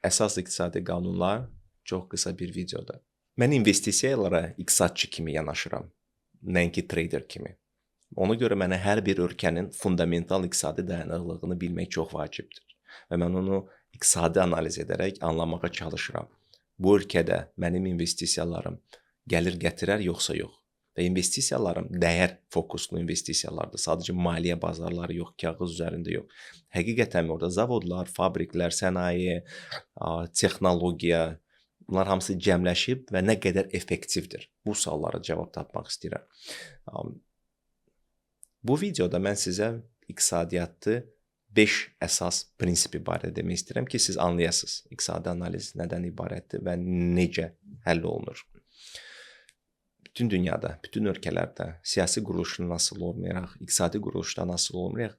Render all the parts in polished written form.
Əsas iqtisadi qanunlar çox qısa bir videoda. Mən investisiyalara iqtisadçı kimi yanaşıram, nəinki trader kimi. Ona görə mənə hər bir ölkənin fundamental iqtisadi dayanıqlığını bilmək çox vacibdir. Və mən onu iqtisadi analiz edərək anlamağa çalışıram. Bu ölkədə mənim investisiyalarım gəlir gətirər yoxsa yox. Və investisiyalarım dəyər fokuslu investisiyalardır. Sadəcə maliyyə bazarları yox, kağız üzərində yox. Həqiqətən orada zavodlar, fabriklər, sənaye, texnologiya, bunlar hamısı cəmləşib və nə qədər effektivdir? Bu suallara cavab tapmaq istəyirəm. Bu videoda mən sizə iqtisadiyyatı 5 əsas prinsipi barədə demək istəyirəm ki, siz anlayasınız iqtisadi analiz nədən ibarətdir və necə həll olunur. Bütün dünyada, bütün ölkələrdə siyasi quruluşdan asılı olmayaraq, iqtisadi quruluşdan asılı olmayaraq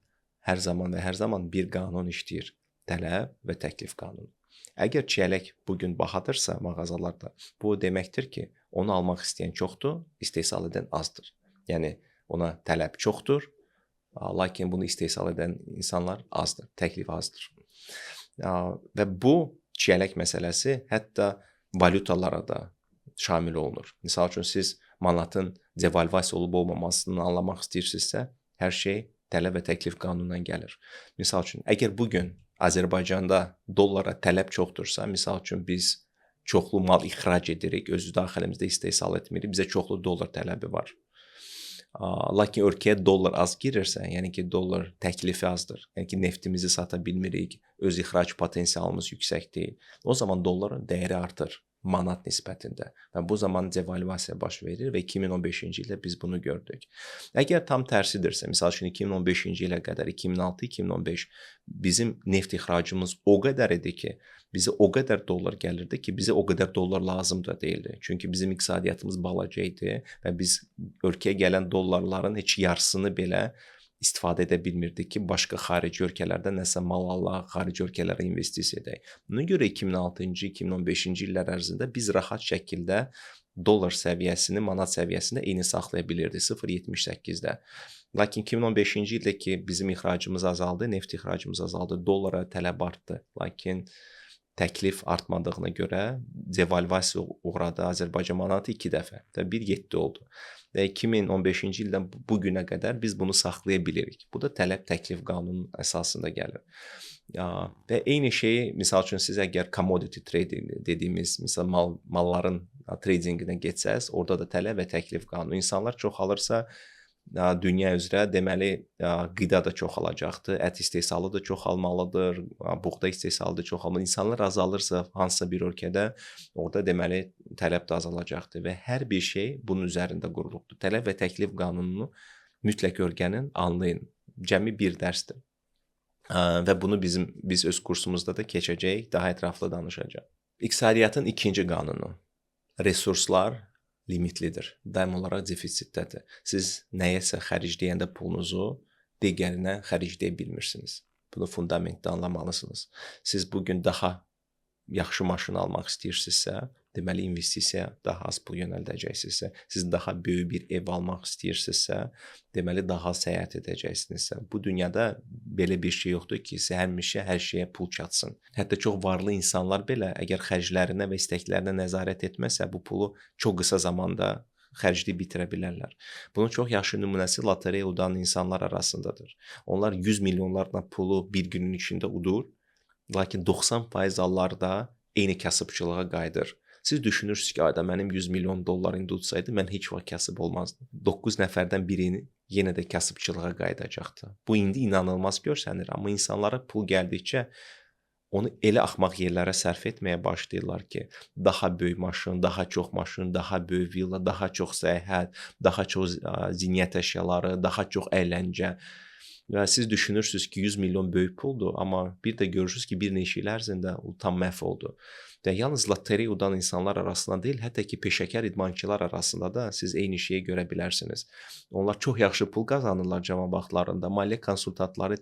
hər zaman bir qanun işləyir. Tələb və təklif qanunu. Əgər çiyələk bugün bahadırsa mağazalarda, bu deməkdir ki, onu almaq istəyən çoxdur, istehsal edən azdır. Yəni ona tələb çoxdur, lakin bunu istehsal edən insanlar azdır, təklif azdır. Və bu çiyələk məsələsi hətta valyutalara da şamil olunur. Misal üçün siz manatın devalvasiya olub olmamasını anlamaq istəyirsinizsə, hər şey tələb və təklif qanunundan gəlir. Misal üçün, əgər bugün Azərbaycanda dollara tələb çoxdursa, misal üçün biz çoxlu mal ixrac edirik, özü daxilimizdə istehsal etmirik, bizə çoxlu dollar tələbi var. Lakin ölkəyə dollar az girirsə, yəni ki, dollar təklifi azdır, yəni ki, neftimizi sata bilmirik, öz ixrac potensialımız yüksək deyil, o zaman dolların dəyəri artır manat nisbətində və bu zaman devalvasiya baş verir və 2015-ci ildə biz bunu gördük. Əgər tam tərsidirsə, misal üçün 2015-ci ilə qədər 2006-2015 bizim neft ixracımız o qədər idi ki, bizə o qədər dollar gəlirdi ki, bizə o qədər dollar lazım da deyildi. Çünki bizim iqtisadiyyatımız balaca idi və biz ölkəyə gələn dollarların heç yarısını belə istifadə edə bilmirdik ki, başqa xarici ölkələrdə nəsə mal alaq, xarici ölkələrə investisiya edək. Buna görə 2006-cı, 2015-ci illər ərzində biz rahat şəkildə dollar səviyyəsini, manat səviyyəsində eyni saxlaya bilirdik 0.78-də. Lakin 2015-ci ildə ki, bizim ixracımız azaldı, neft ixracımız azaldı, dollara tələb artdı. Lakin təklif artmadığına görə devalvasiya uğradı Azərbaycan manatı 2 dəfə və 1.7 oldu. Və 2015-ci ildən bu günə qədər biz bunu saxlaya bilirik. Bu da tələb təklif qanunun əsasında gəlir. Və eyni şeyi, misal üçün siz əgər commodity trading dediyimiz, misal malların tradinginə getsəz, orada da tələb və təklif qanunu. İnsanlar çoxalırsa, dünya üzrə deməli qida da çoxalacaqdır, ət istehsalı da çoxalmalıdır, buğda istehsalı da çoxalmalıdır. İnsanlar azalırsa hansısa bir ölkədə orada deməli tələb də azalacaqdır və hər bir şey bunun üzərində qurulubdur. Tələb və təklif qanununu mütləq öyrənin, anlayın. Cəmi bir dərsdir. Və bunu biz öz kursumuzda da keçəcəyik, daha ətraflı danışacağıq. İqtisadiyyatın ikinci qanunu. Resurslar limitlidir. Daim olaraq defisitdədir. Siz nəyəsə xərcləyəndə pulunuzu digərinə xərcləyə bilmirsiniz. Bunu fundamentdə anlamalısınız. Siz bugün daha yaxşı maşın almaq istəyirsinizsə, deməli investisiya daha az pul yönəldəcəksinizsə, siz daha böyük bir ev almaq istəyirsinizsə, deməli daha səyahət edəcəksinizsə. Bu dünyada belə bir şey yoxdur ki, həmişə hər şeyə pul çatsın. Hətta çox varlı insanlar belə əgər xərclərinə və istəklərinə nəzarət etməsə, bu pulu çox qısa zamanda xərcləyib bitirə bilərlər. Bunun çox yaxşı nümunəsi lotereya udan insanlar arasındadır. Onlar 100 milyonlarla pulu bir günün içində udur, lakin 90% hallarda eyni kasıbçılığa qayıdır. Siz düşünürsünüz ki, ayda mənim 100 milyon dollar indi utsaydı, mən heç vaxt kasıb olmazdım. 9 nəfərdən birini yenə də kasıbçılığa qayıdacaqdı. Bu indi inanılmaz görsənir, amma insanlara pul gəldikcə onu elə axmaq yerlərə sərf etməyə başlayırlar ki, daha böyük maşın, daha çox maşın, daha böyük villa, daha çox səyahət, daha çox zinət əşyaları, daha çox əyləncə. Və siz düşünürsünüz ki, 100 milyon böyük puldur, amma bir də görürsünüz ki, bir neçə il ərzində o tam məhv oldu. Və yalnız lotereya udan insanlar arasında deyil, hətta ki, peşəkar idmançılar arasında da siz eyni şeyi görə bilərsiniz. Onlar çox yaxşı pul qazanırlar cavan vaxtlarında, maliyyə konsultantları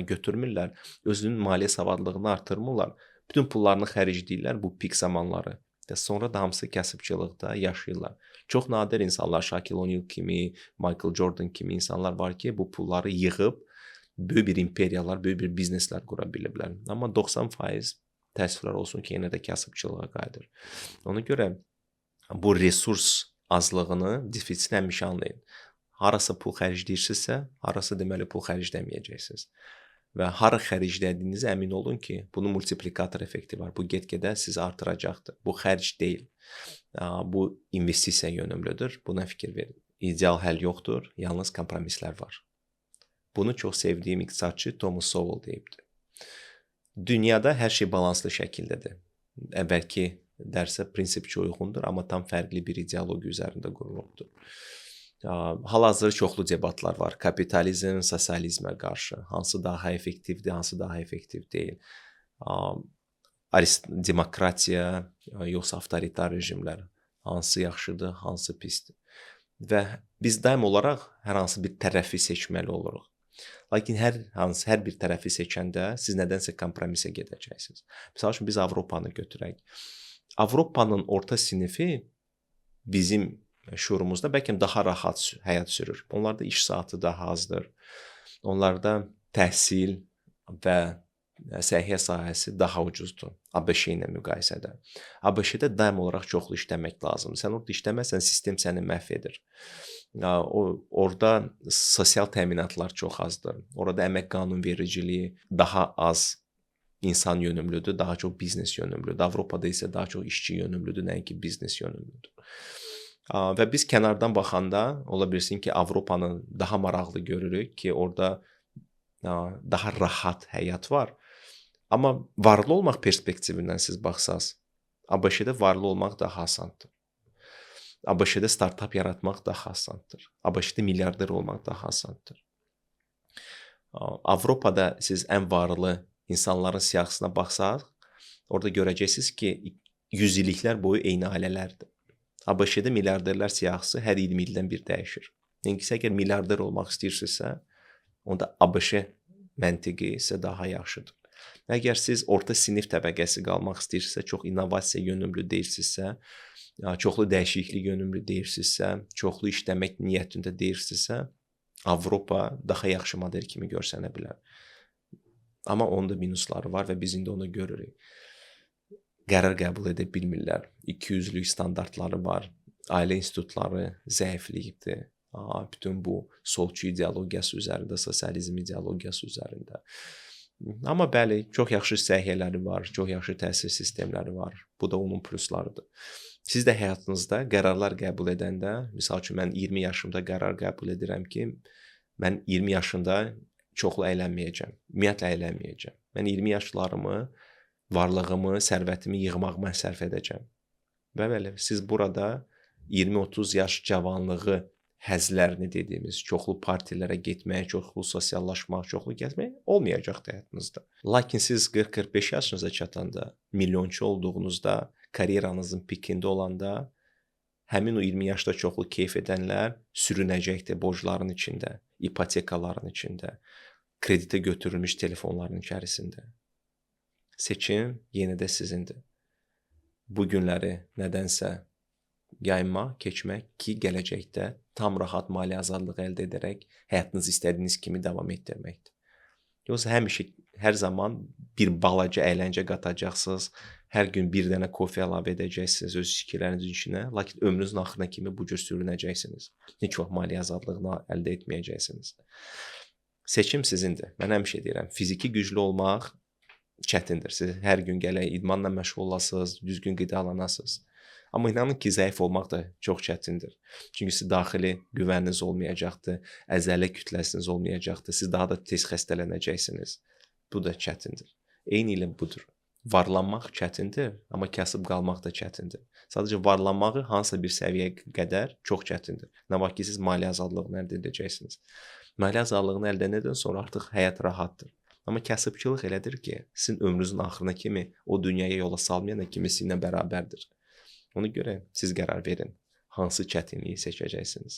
götürmürlər, özünün maliyyə savadlığını artırmırlar. Bütün pullarını xərcləyirlər bu pik zamanları. Və sonra da hamısı kasıbçılıqda yaşayırlar. Çox nadir insanlar, Shaquille O'Neal kimi, Michael Jordan kimi insanlar var ki, bu pulları yığıb böyük bir imperiyalar, böyük bir bizneslər qura biliblər. Amma 90% təəssüflər olsun ki, yenə də kasıbçılığa qayıdır. Ona görə bu resurs azlığını, defisitini həmişə anlayın. Harasa pul xərcləyirsinizsə, harasa deməli pul xərcləməyəcəksiniz. Və hara xərclədiyinizə əmin olun ki, bunun multiplikator effekti var. Bu get-gedə sizi artıracaqdır. Bu xərc deyil. Bu investisiya yönümlüdür. Buna fikir verin. İdeal həll yoxdur, yalnız kompromislər var. Bunu çox sevdiyim iqtisadçı Thomas Sowell deyibdi. Dünyada hər şey balanslı şəkildədir. Əvvəlki dərsə prinsipçi uyğundur, amma tam fərqli bir ideologiya üzərində qurulubdur. Hal-hazırda çoxlu debatlar var. Kapitalizm, sosializmə qarşı. Hansı daha effektivdir, hansı daha effektiv deyil. Demokratiya, yoxsa avtoritar rejimlər. Hansı yaxşıdır, hansı pisdir. Və biz daim olaraq hər hansı bir tərəfi seçməli oluruq. Lakin hər bir tərəfi seçəndə siz nədənsə kompromisə gedəcəksiniz. Məsəl üçün biz Avropanı götürək. Avropanın orta sinifi bizim şuurumuzda bəlkə daha rahat həyat sürür. Onlarda iş saatı daha azdır. Onlarda təhsil və səhiyyə sahəsi daha ucuzdur ABŞ ilə müqayisədə. ABŞ-də daim olaraq çoxlu işləmək lazımdır. Sən orada işləməsən, sistem səni məhv edir. Orada sosial təminatlar çox azdır. Orada əmək qanunvericiliyi daha az insan yönümlüdür, daha çox biznes yönümlüdür. Avropada isə daha çox işçi yönümlüdür, nəinki biznes yönümlüdür. Və biz kənardan baxanda ola bilsin ki, Avropanı daha maraqlı görürük ki, orada daha rahat həyat var. Amma varlı olmaq perspektivindən siz baxsaz, ABŞ-də varlı olmaq daha asandır. ABŞ-də startap yaratmaq daha asandır. ABŞ-də milyarder olmaq daha asandır. Avropada siz ən varlı insanların siyahısına baxsaq, orada görəcəksiniz ki, 100 illiklər boyu eyni ailələrdir. ABŞ-də milyarderlər siyahısı hər 20 ildən bir dəyişir. Yəni ki, əgər milyarder olmaq istəyirsinizsə, onda ABŞ məntiqi isə daha yaxşıdır. Əgər siz orta sinif təbəqəsi qalmaq istəyirsinizsə, çox innovasiya yönümlü deyirsinizsə, çoxlu dəyişiklik yönümlü deyirsinizsə, çoxlu işləmək niyyətində deyirsinizsə, Avropa daha yaxşı model kimi görsənə bilər. Amma onun da minusları var və biz indi onu görürük. Qərar qəbul edə bilmirlər. 200-lük standartları var. Ailə institutları zəifliyibdir. Bütün bu solçu ideologiyası üzərində, sosializm ideologiyası üzərində. Amma bəli, çox yaxşı səhiyyələri var, çox yaxşı təhsil sistemləri var. Bu da onun pluslarıdır. Siz də həyatınızda qərarlar qəbul edəndə, misal üçün mən 20 yaşımda qərar qəbul edirəm ki, mən 20 yaşında çoxlu əylənməyəcəm, ümumiyyətlə əylənməyəcəm. Mən 20 yaşlarımı, varlığımı, sərvətimi yığmağıma sərf edəcəm. Və belə, siz burada 20-30 yaş cavanlığı həzlərini dediyimiz, çoxlu partilərə getmək, çoxlu sosiallaşmaq, çoxlu gəzmək olmayacaq həyatınızda. Lakin siz 40-45 yaşınıza çatanda, milyonçu olduğunuzda, karyeranızın pikində olanda, həmin o 20 yaşda çoxlu keyf edənlər sürünəcəkdir borcların içində, ipotekaların içində, kreditə götürülmüş telefonların içərisində. Seçim yenə də sizindir. Bu günləri nədənsə yaymaq, keçmək ki, gələcəkdə tam rahat mali azadlıq əldə edərək həyatınızı istədiyiniz kimi davam etdirməkdir. Yoxsa həmişə, hər zaman bir balaca əyləncə qatacaqsınız, hər gün bir dənə kofe əlavə edəcəksiniz öz fikirlərinizin içinə, lakin ömrünüzün axırına kimi bu cür sürünəcəksiniz. Heç vaxt mali azadlığını əldə etməyəcəksiniz. Seçim sizindir. Mən həmişə deyirəm, fiziki güclü olmaq çətindir. Siz hər gün gələk idmanla məşğul olasınız, düzgün qidalanasınız. Amma inanın ki, zəif olmaq da çox çətindir. Çünki sizin daxili güvəniniz olmayacaqdır, əzələ kütləsiniz olmayacaqdır, siz daha da tez xəstələnəcəksiniz. Bu da çətindir. Eyni ilə budur. Varlanmaq çətindir, amma kasıb qalmaq da çətindir. Sadəcə varlanmağı hansısa bir səviyyəyə qədər çox çətindir. Nə vaxt ki, siz mali azadlığını əldə edəcəksiniz. Mali azadlığını əldə edəndən sonra artıq həyat rahatdır. Amma kasıbçılıq elədir ki, sizin ömrünüzün axırına kimi o dünyaya yola salmayana kimi sizinlə bərabərdir. Ona görə siz qərar verin, hansı çətinliyi seçəcəksiniz.